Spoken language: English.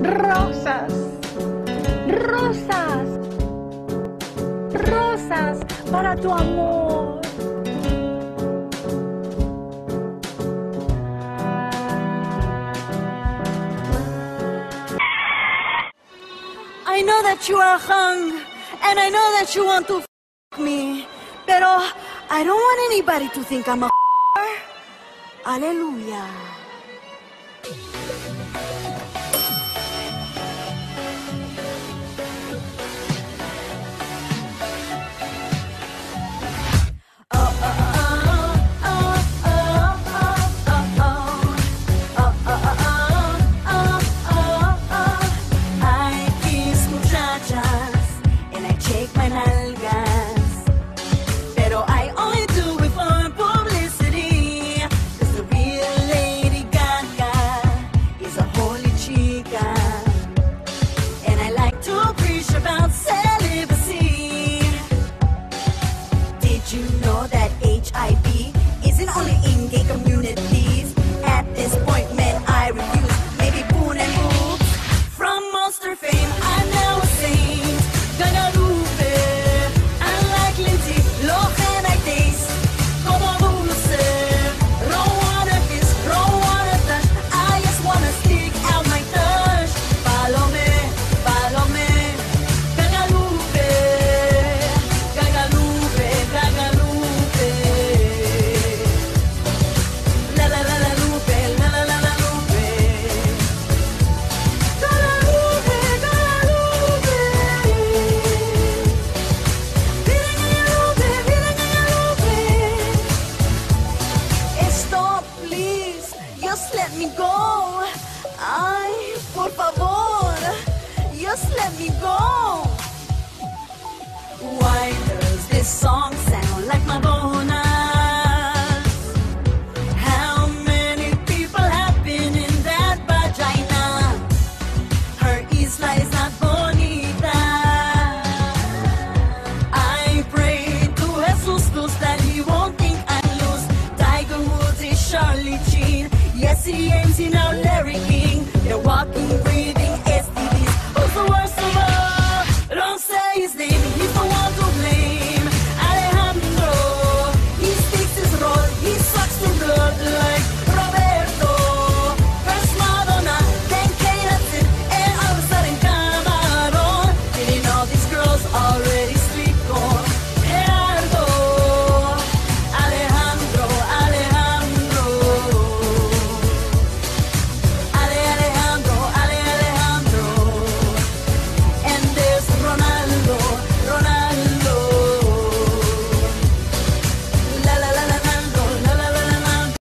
Rosas, rosas, rosas para tu amor. I know that you are hung, and I know that you want to f me, pero I don't want anybody to think I'm a f***er. Aleluya. Just let me go. Ay, por favor. Just let me go. Why does this song say